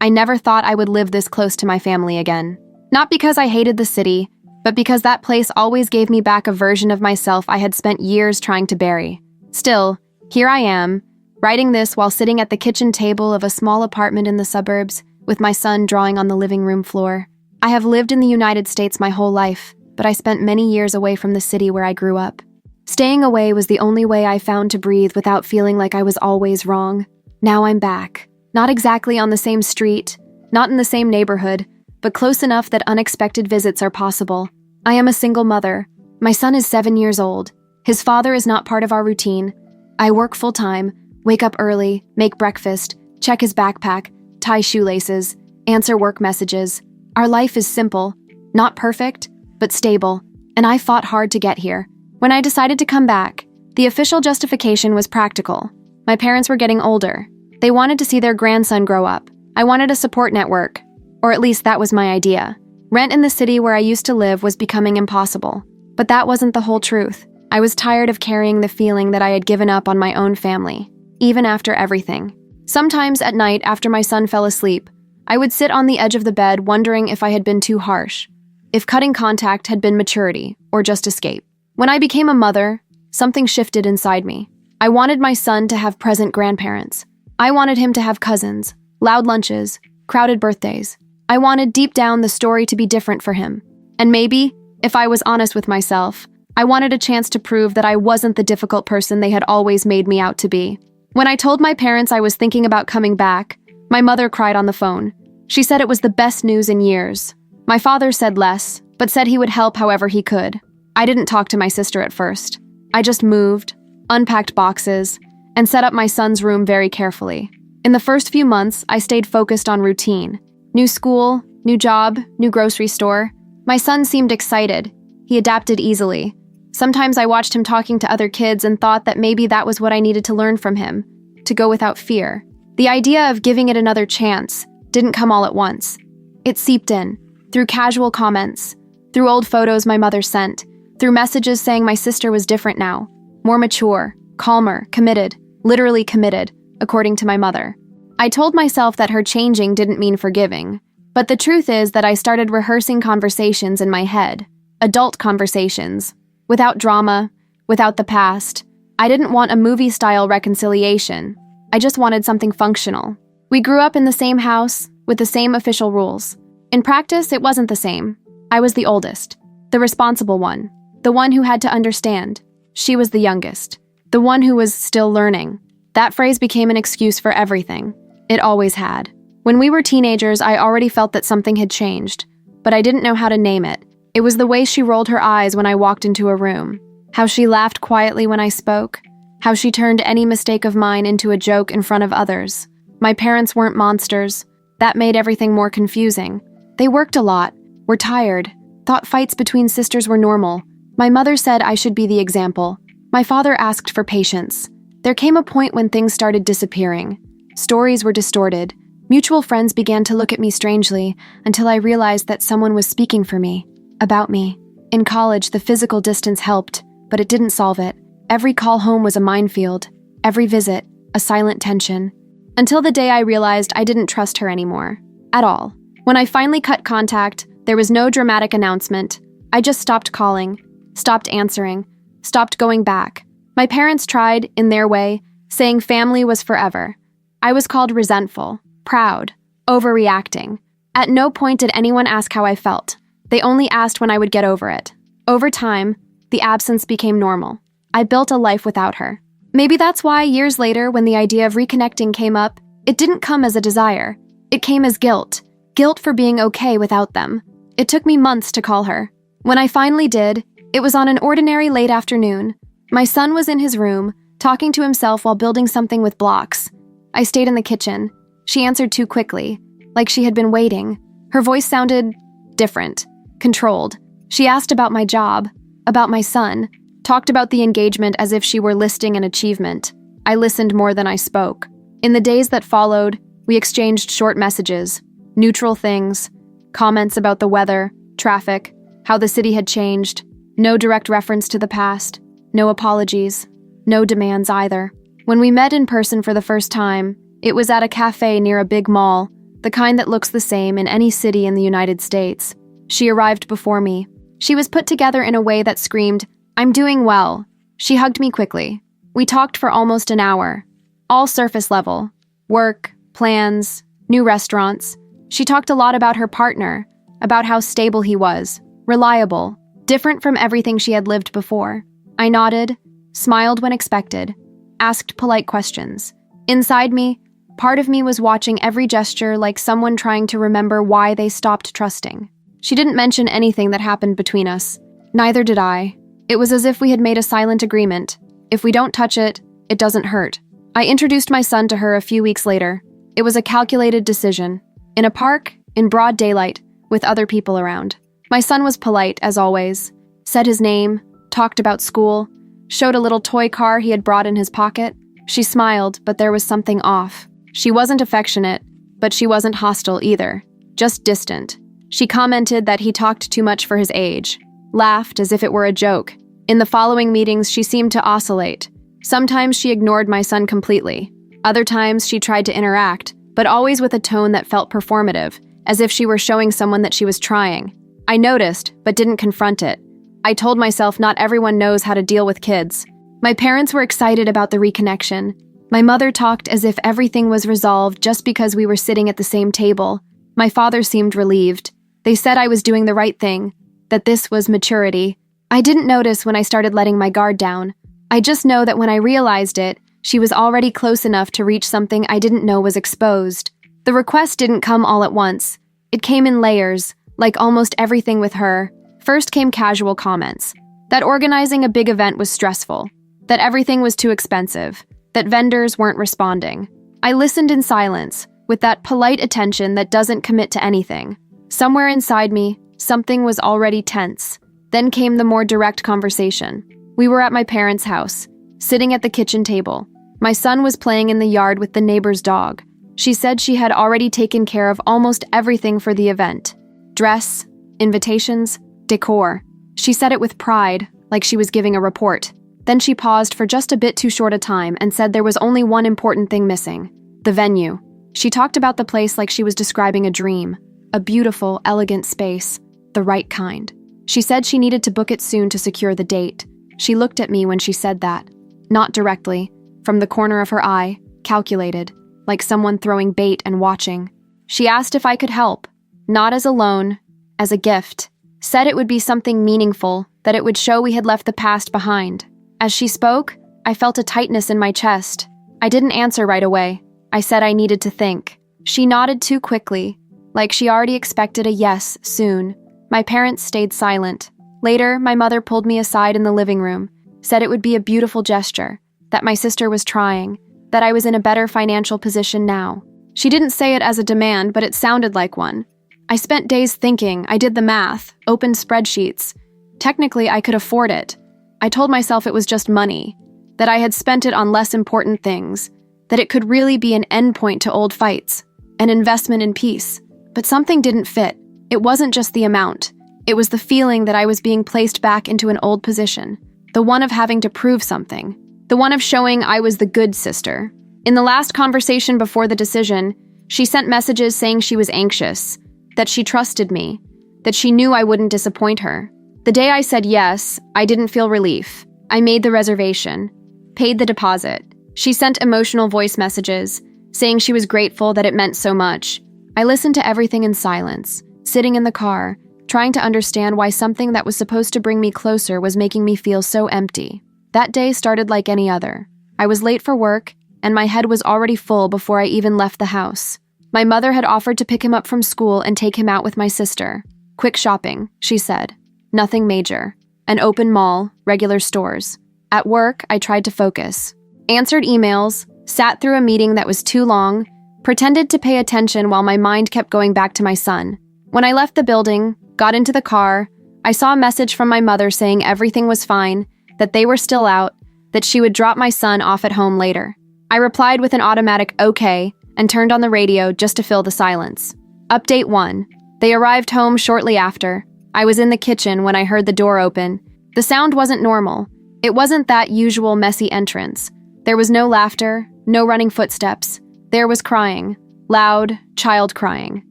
I never thought I would live this close to my family again. Not because I hated the city, but because that place always gave me back a version of myself I had spent years trying to bury. Still, here I am, writing this while sitting at the kitchen table of a small apartment in the suburbs, with my son drawing on the living room floor. I have lived in the United States my whole life, but I spent many years away from the city where I grew up. Staying away was the only way I found to breathe without feeling like I was always wrong. Now I'm back. Not exactly on the same street, not in the same neighborhood, but close enough that unexpected visits are possible. I am a single mother. My son is 7 years old. His father is not part of our routine. I work full-time, wake up early, make breakfast, check his backpack, tie shoelaces, answer work messages. Our life is simple, not perfect, but stable, and I fought hard to get here. When I decided to come back, the official justification was practical. My parents were getting older. They wanted to see their grandson grow up. I wanted a support network, or at least that was my idea. Rent in the city where I used to live was becoming impossible, but that wasn't the whole truth. I was tired of carrying the feeling that I had given up on my own family, even after everything. Sometimes at night after my son fell asleep, I would sit on the edge of the bed wondering if I had been too harsh, if cutting contact had been maturity or just escape. When I became a mother, something shifted inside me. I wanted my son to have present grandparents. I wanted him to have cousins, loud lunches, crowded birthdays. I wanted deep down the story to be different for him. And maybe, if I was honest with myself, I wanted a chance to prove that I wasn't the difficult person they had always made me out to be. When I told my parents I was thinking about coming back, my mother cried on the phone. She said it was the best news in years. My father said less, but said he would help however he could. I didn't talk to my sister at first. I just moved, unpacked boxes, and set up my son's room very carefully. In the first few months, I stayed focused on routine. New school, new job, new grocery store. My son seemed excited. He adapted easily. Sometimes I watched him talking to other kids and thought that maybe that was what I needed to learn from him, to go without fear. The idea of giving it another chance didn't come all at once. It seeped in, through casual comments, through old photos my mother sent, through messages saying my sister was different now, more mature, calmer, committed, literally committed, according to my mother. I told myself that her changing didn't mean forgiving, but the truth is that I started rehearsing conversations in my head, adult conversations, without drama, without the past. I didn't want a movie-style reconciliation. I just wanted something functional. We grew up in the same house, with the same official rules. In practice, it wasn't the same. I was the oldest, the responsible one, the one who had to understand. She was the youngest, the one who was still learning. That phrase became an excuse for everything. It always had. When we were teenagers, I already felt that something had changed, but I didn't know how to name it. It was the way she rolled her eyes when I walked into a room, how she laughed quietly when I spoke, how she turned any mistake of mine into a joke in front of others. My parents weren't monsters. That made everything more confusing. They worked a lot, were tired, thought fights between sisters were normal. My mother said I should be the example. My father asked for patience. There came a point when things started disappearing. Stories were distorted. Mutual friends began to look at me strangely until I realized that someone was speaking for me, about me. In college, the physical distance helped, but it didn't solve it. Every call home was a minefield. Every visit, a silent tension. Until the day I realized I didn't trust her anymore. At all. When I finally cut contact, there was no dramatic announcement. I just stopped calling, stopped answering, stopped going back. My parents tried, in their way, saying family was forever. I was called resentful, proud, overreacting. At no point did anyone ask how I felt. They only asked when I would get over it. Over time, the absence became normal. I built a life without her. Maybe that's why, years later, when the idea of reconnecting came up, it didn't come as a desire. It came as guilt. Guilt for being okay without them. It took me months to call her. When I finally did, it was on an ordinary late afternoon. My son was in his room, talking to himself while building something with blocks. I stayed in the kitchen. She answered too quickly, like she had been waiting. Her voice sounded different, controlled. She asked about my job, about my son, talked about the engagement as if she were listing an achievement. I listened more than I spoke. In the days that followed, we exchanged short messages, neutral things, comments about the weather, traffic, how the city had changed. No direct reference to the past, no apologies, no demands either. When we met in person for the first time, it was at a cafe near a big mall, the kind that looks the same in any city in the United States. She arrived before me. She was put together in a way that screamed, "I'm doing well." She hugged me quickly. We talked for almost an hour. All surface level. Work, plans, new restaurants. She talked a lot about her partner, about how stable he was, reliable, different from everything she had lived before. I nodded, smiled when expected, asked polite questions. Inside me, part of me was watching every gesture like someone trying to remember why they stopped trusting. She didn't mention anything that happened between us. Neither did I. It was as if we had made a silent agreement. If we don't touch it, it doesn't hurt. I introduced my son to her a few weeks later. It was a calculated decision. In a park, in broad daylight, with other people around. My son was polite, as always. Said his name, talked about school, showed a little toy car he had brought in his pocket. She smiled, but there was something off. She wasn't affectionate, but she wasn't hostile either. Just distant. She commented that he talked too much for his age. Laughed as if it were a joke. In the following meetings, she seemed to oscillate. Sometimes she ignored my son completely. Other times she tried to interact, but always with a tone that felt performative, as if she were showing someone that she was trying. I noticed, but didn't confront it. I told myself not everyone knows how to deal with kids. My parents were excited about the reconnection. My mother talked as if everything was resolved just because we were sitting at the same table. My father seemed relieved. They said I was doing the right thing, that this was maturity. I didn't notice when I started letting my guard down. I just know that when I realized it, she was already close enough to reach something I didn't know was exposed. The request didn't come all at once. It came in layers, like almost everything with her. First came casual comments. That organizing a big event was stressful. That everything was too expensive. That vendors weren't responding. I listened in silence, with that polite attention that doesn't commit to anything. Somewhere inside me, something was already tense. Then came the more direct conversation. We were at my parents' house, sitting at the kitchen table. My son was playing in the yard with the neighbor's dog. She said she had already taken care of almost everything for the event. Dress, invitations, decor. She said it with pride, like she was giving a report. Then she paused for just a bit too short a time and said there was only one important thing missing: the venue. She talked about the place like she was describing a dream. A beautiful, elegant space. The right kind. She said she needed to book it soon to secure the date. She looked at me when she said that. Not directly. From the corner of her eye, calculated, like someone throwing bait and watching. She asked if I could help. Not as a loan, as a gift. Said it would be something meaningful, that it would show we had left the past behind. As she spoke, I felt a tightness in my chest. I didn't answer right away. I said I needed to think. She nodded too quickly, like she already expected a yes soon. My parents stayed silent. Later, my mother pulled me aside in the living room, said it would be a beautiful gesture, that my sister was trying, that I was in a better financial position now. She didn't say it as a demand, but it sounded like one. I spent days thinking. I did the math, opened spreadsheets. Technically, I could afford it. I told myself it was just money, that I had spent it on less important things, that it could really be an endpoint to old fights, an investment in peace. But something didn't fit. It wasn't just the amount. It was the feeling that I was being placed back into an old position, the one of having to prove something, the one of showing I was the good sister. In the last conversation before the decision, she sent messages saying she was anxious, that she trusted me, that she knew I wouldn't disappoint her. The day I said yes, I didn't feel relief. I made the reservation, paid the deposit. She sent emotional voice messages, saying she was grateful that it meant so much. I listened to everything in silence, sitting in the car, trying to understand why something that was supposed to bring me closer was making me feel so empty. That day started like any other. I was late for work, and my head was already full before I even left the house. My mother had offered to pick him up from school and take him out with my sister. Quick shopping, she said. Nothing major. An open mall, regular stores. At work, I tried to focus. Answered emails, sat through a meeting that was too long, pretended to pay attention while my mind kept going back to my son. When I left the building, got into the car, I saw a message from my mother saying everything was fine, that they were still out, that she would drop my son off at home later. I replied with an automatic okay and turned on the radio just to fill the silence. Update 1. They arrived home shortly after. I was in the kitchen when I heard the door open. The sound wasn't normal. It wasn't that usual messy entrance. There was no laughter, no running footsteps. There was crying. loud, child crying.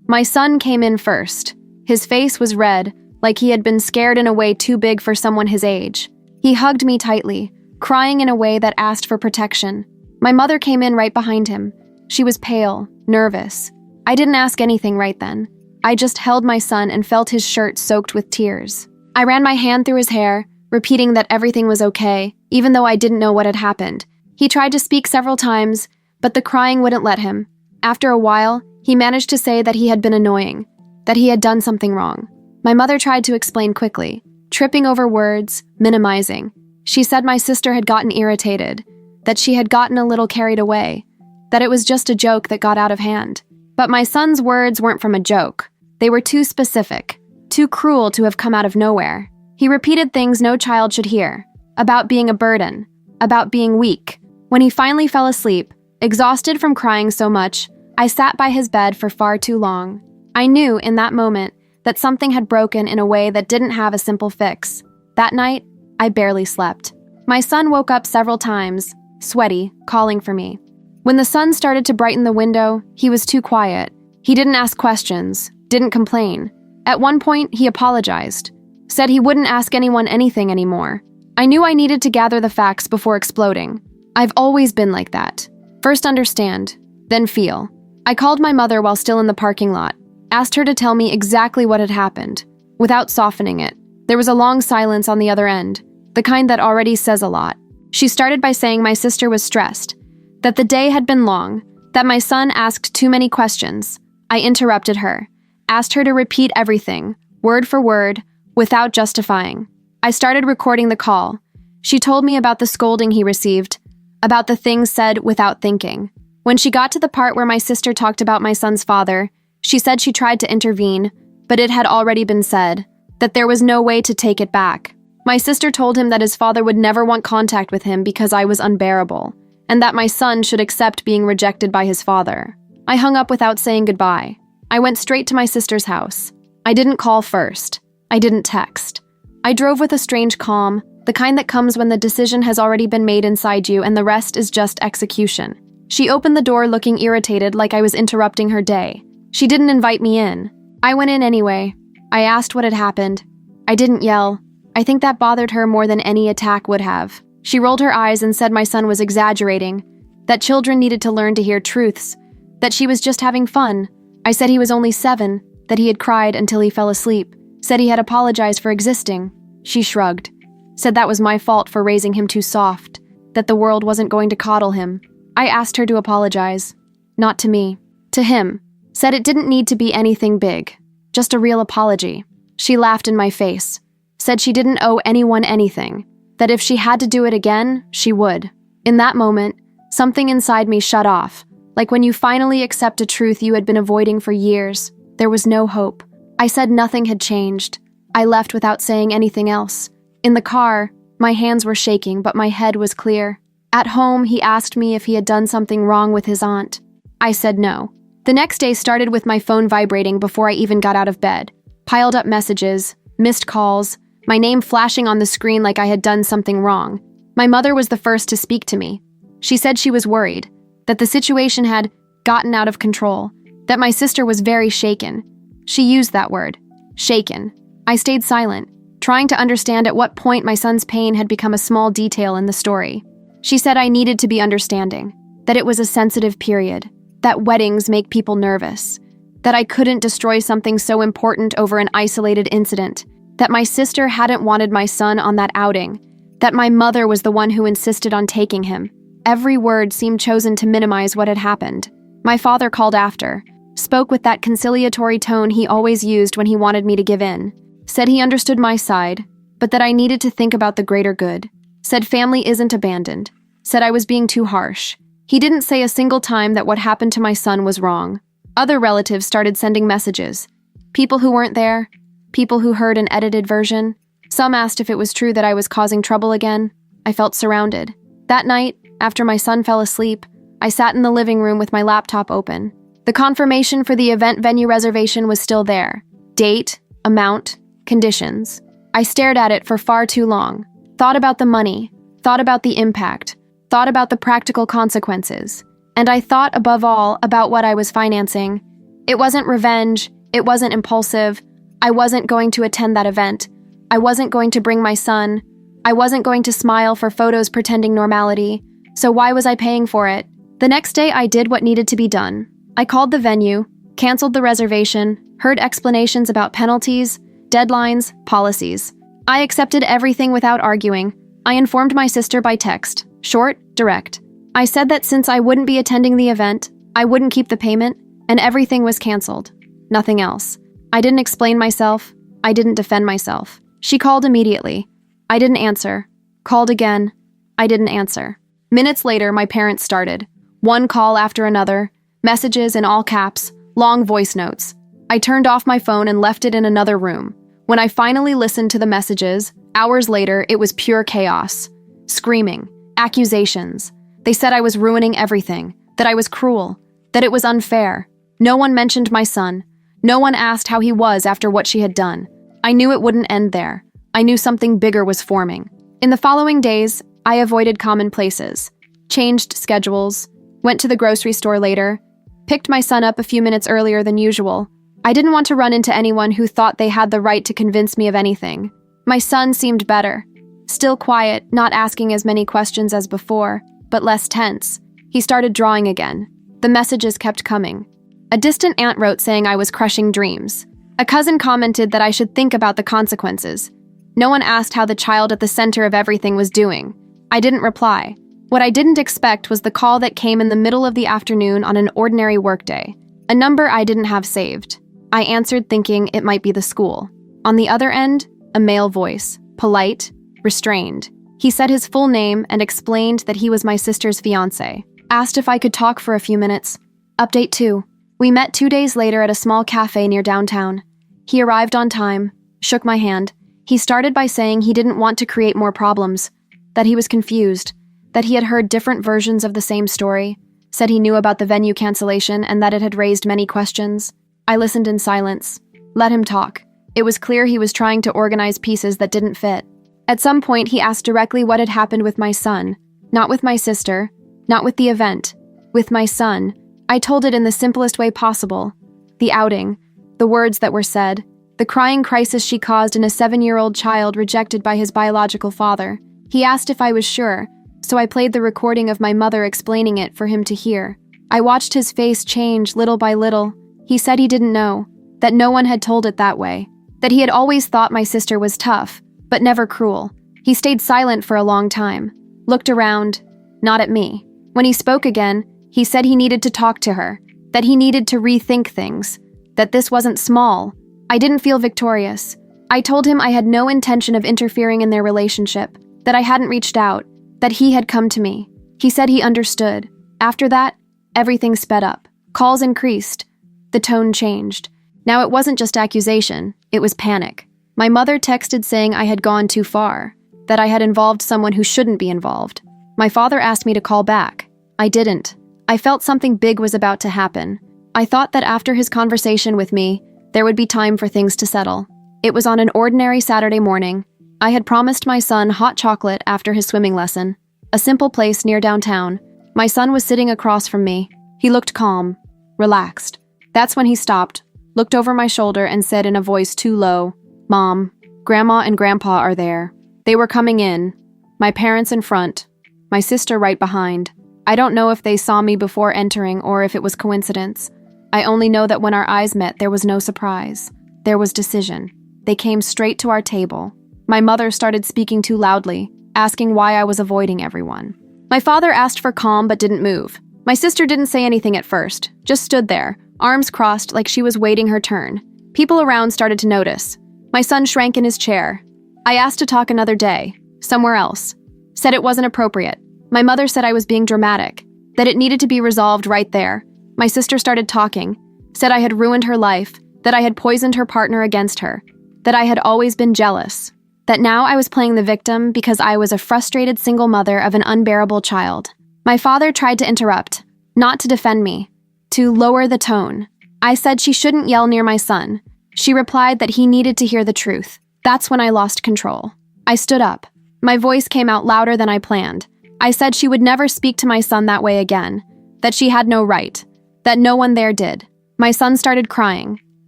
My son came in first. His face was red, like he had been scared in a way too big for someone his age. He hugged me tightly, crying in a way that asked for protection. My mother came in right behind him. She was pale, nervous. I didn't ask anything right then. I just held my son and felt his shirt soaked with tears. I ran my hand through his hair, repeating that everything was okay, even though I didn't know what had happened. He tried to speak several times, but the crying wouldn't let him. After a while, he managed to say that he had been annoying, that he had done something wrong. My mother tried to explain quickly, tripping over words, minimizing. She said my sister had gotten irritated, that she had gotten a little carried away, that it was just a joke that got out of hand. But my son's words weren't from a joke. They were too specific, too cruel to have come out of nowhere. He repeated things no child should hear, about being a burden, about being weak. When he finally fell asleep, exhausted from crying so much, I sat by his bed for far too long. I knew in that moment that something had broken in a way that didn't have a simple fix. That night, I barely slept. My son woke up several times, sweaty, calling for me. When the sun started to brighten the window, he was too quiet. He didn't ask questions, didn't complain. At one point, he apologized, said he wouldn't ask anyone anything anymore. I knew I needed to gather the facts before exploding. I've always been like that. First understand, then feel. I called my mother while still in the parking lot, asked her to tell me exactly what had happened, without softening it. There was a long silence on the other end, the kind that already says a lot. She started by saying my sister was stressed, that the day had been long, that my son asked too many questions. I interrupted her, asked her to repeat everything, word for word, without justifying. I started recording the call. She told me about the scolding he received, about the things said without thinking. When she got to the part where my sister talked about my son's father, she said she tried to intervene, but it had already been said, that there was no way to take it back. My sister told him that his father would never want contact with him because I was unbearable, and that my son should accept being rejected by his father. I hung up without saying goodbye. I went straight to my sister's house. I didn't call first. I didn't text. I drove with a strange calm, the kind that comes when the decision has already been made inside you and the rest is just execution. She opened the door looking irritated, like I was interrupting her day. She didn't invite me in. I went in anyway. I asked what had happened. I didn't yell. I think that bothered her more than any attack would have. She rolled her eyes and said my son was exaggerating, that children needed to learn to hear truths, that she was just having fun. I said he was only 7, that he had cried until he fell asleep, said he had apologized for existing. She shrugged, said that was my fault for raising him too soft, that the world wasn't going to coddle him. I asked her to apologize. Not to me, to him. Said it didn't need to be anything big, just a real apology. She laughed in my face, said she didn't owe anyone anything, that if she had to do it again, she would. In that moment, something inside me shut off, like when you finally accept a truth you had been avoiding for years. There was no hope. I said nothing had changed. I left without saying anything else. In the car, my hands were shaking, but my head was clear. At home, he asked me if he had done something wrong with his aunt. I said no. The next day started with my phone vibrating before I even got out of bed. Piled up messages, missed calls, my name flashing on the screen like I had done something wrong. My mother was the first to speak to me. She said she was worried, that the situation had gotten out of control, that my sister was very shaken. She used that word, shaken. I stayed silent, trying to understand at what point my son's pain had become a small detail in the story. She said I needed to be understanding, that it was a sensitive period, that weddings make people nervous, that I couldn't destroy something so important over an isolated incident, that my sister hadn't wanted my son on that outing, that my mother was the one who insisted on taking him. Every word seemed chosen to minimize what had happened. My father called after, spoke with that conciliatory tone he always used when he wanted me to give in, said he understood my side, but that I needed to think about the greater good, said family isn't abandoned, said I was being too harsh. He didn't say a single time that what happened to my son was wrong. Other relatives started sending messages. People who weren't there, people who heard an edited version. Some asked if it was true that I was causing trouble again. I felt surrounded. That night, after my son fell asleep, I sat in the living room with my laptop open. The confirmation for the event venue reservation was still there. Date, amount, conditions. I stared at it for far too long. Thought about the money, thought about the impact, thought about the practical consequences. And I thought above all about what I was financing. It wasn't revenge. It wasn't impulsive. I wasn't going to attend that event. I wasn't going to bring my son. I wasn't going to smile for photos pretending normality. So why was I paying for it? The next day, I did what needed to be done. I called the venue, canceled the reservation, heard explanations about penalties, deadlines, policies. I accepted everything without arguing. I informed my sister by text, short, direct. I said that since I wouldn't be attending the event, I wouldn't keep the payment, and everything was canceled. Nothing else. I didn't explain myself. I didn't defend myself. She called immediately. I didn't answer. Called again. I didn't answer. Minutes later, my parents started. One call after another, messages in all caps, long voice notes. I turned off my phone and left it in another room. When I finally listened to the messages, hours later, it was pure chaos. Screaming, accusations. They said I was ruining everything, that I was cruel, that it was unfair. No one mentioned my son. No one asked how he was after what she had done. I knew it wouldn't end there. I knew something bigger was forming. In the following days, I avoided common places, changed schedules, went to the grocery store later, picked my son up a few minutes earlier than usual. I didn't want to run into anyone who thought they had the right to convince me of anything. My son seemed better. Still quiet, not asking as many questions as before, but less tense. He started drawing again. The messages kept coming. A distant aunt wrote saying I was crushing dreams. A cousin commented that I should think about the consequences. No one asked how the child at the center of everything was doing. I didn't reply. What I didn't expect was the call that came in the middle of the afternoon on an ordinary workday, a number I didn't have saved. I answered thinking it might be the school. On the other end, a male voice, polite, restrained. He said his full name and explained that he was my sister's fiancé. Asked if I could talk for a few minutes. Update 2. We met 2 days later at a small cafe near downtown. He arrived on time, shook my hand. He started by saying he didn't want to create more problems, that he was confused, that he had heard different versions of the same story, said he knew about the venue cancellation and that it had raised many questions. I listened in silence, let him talk. It was clear he was trying to organize pieces that didn't fit. At some point, he asked directly what had happened with my son, not with my sister, not with the event, with my son. I told it in the simplest way possible. The outing, the words that were said, the crying crisis she caused in a 7-year-old child rejected by his biological father. He asked if I was sure, so I played the recording of my mother explaining it for him to hear. I watched his face change little by little. He said he didn't know, that no one had told it that way, that he had always thought my sister was tough, but never cruel. He stayed silent for a long time, looked around, not at me. When he spoke again, he said he needed to talk to her, that he needed to rethink things, that this wasn't small. I didn't feel victorious. I told him I had no intention of interfering in their relationship, that I hadn't reached out, that he had come to me. He said he understood. After that, everything sped up. Calls increased. The tone changed. Now it wasn't just accusation, it was panic. My mother texted saying I had gone too far, that I had involved someone who shouldn't be involved. My father asked me to call back. I didn't. I felt something big was about to happen. I thought that after his conversation with me, there would be time for things to settle. It was on an ordinary Saturday morning. I had promised my son hot chocolate after his swimming lesson. A simple place near downtown. My son was sitting across from me. He looked calm, relaxed. That's when he stopped, looked over my shoulder and said in a voice too low, "Mom, Grandma and Grandpa are there. They were coming in. My parents in front. My sister right behind. I don't know if they saw me before entering or if it was coincidence. I only know that when our eyes met, there was no surprise. There was decision. They came straight to our table. My mother started speaking too loudly, asking why I was avoiding everyone. My father asked for calm but didn't move. My sister didn't say anything at first, just stood there, arms crossed like she was waiting her turn. People around started to notice. My son shrank in his chair. I asked to talk another day, somewhere else. Said it wasn't appropriate. My mother said I was being dramatic, that it needed to be resolved right there. My sister started talking, said I had ruined her life, that I had poisoned her partner against her, that I had always been jealous, that now I was playing the victim because I was a frustrated single mother of an unbearable child. My father tried to interrupt, not to defend me, to lower the tone. I said she shouldn't yell near my son. She replied that he needed to hear the truth. That's when I lost control. I stood up. My voice came out louder than I planned. I said she would never speak to my son that way again. that she had no right, that no one there did. My son started crying.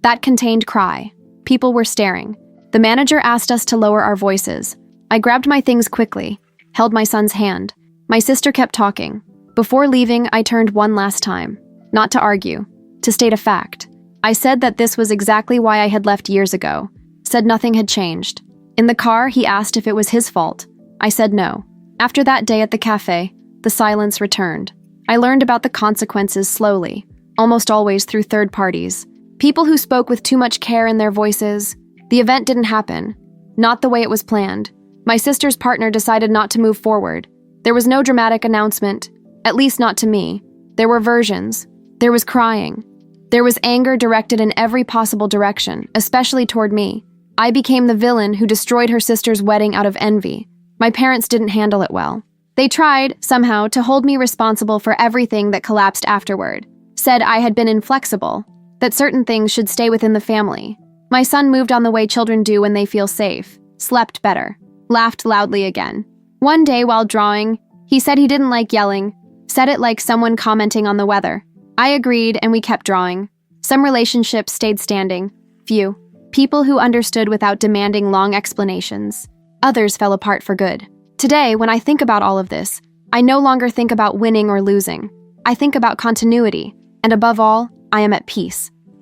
That contained cry. People were staring. The manager asked us to lower our voices. I grabbed my things quickly, held my son's hand. My sister kept talking. Before leaving, I turned one last time. Not to argue, to state a fact. I said that this was exactly why I had left years ago. Said nothing had changed. In the car, he asked if it was his fault. I said no. After that day at the cafe, the silence returned. I learned about the consequences slowly, almost always through third parties. People who spoke with too much care in their voices. The event didn't happen. Not the way it was planned. My sister's partner decided not to move forward. There was no dramatic announcement, at least not to me. There were versions. There was crying. There was anger directed in every possible direction, especially toward me. I became the villain who destroyed her sister's wedding out of envy. My parents didn't handle it well. They tried, somehow, to hold me responsible for everything that collapsed afterward. Said I had been inflexible, that certain things should stay within the family. My son moved on the way children do when they feel safe, slept better, laughed loudly again. One day while drawing, he said he didn't like yelling, said it like someone commenting on the weather. I agreed and we kept drawing. Some relationships stayed standing, few. People who understood without demanding long explanations. Others fell apart for good. Today, when I think about all of this, I no longer think about winning or losing. I think about continuity, and above all, I am at peace.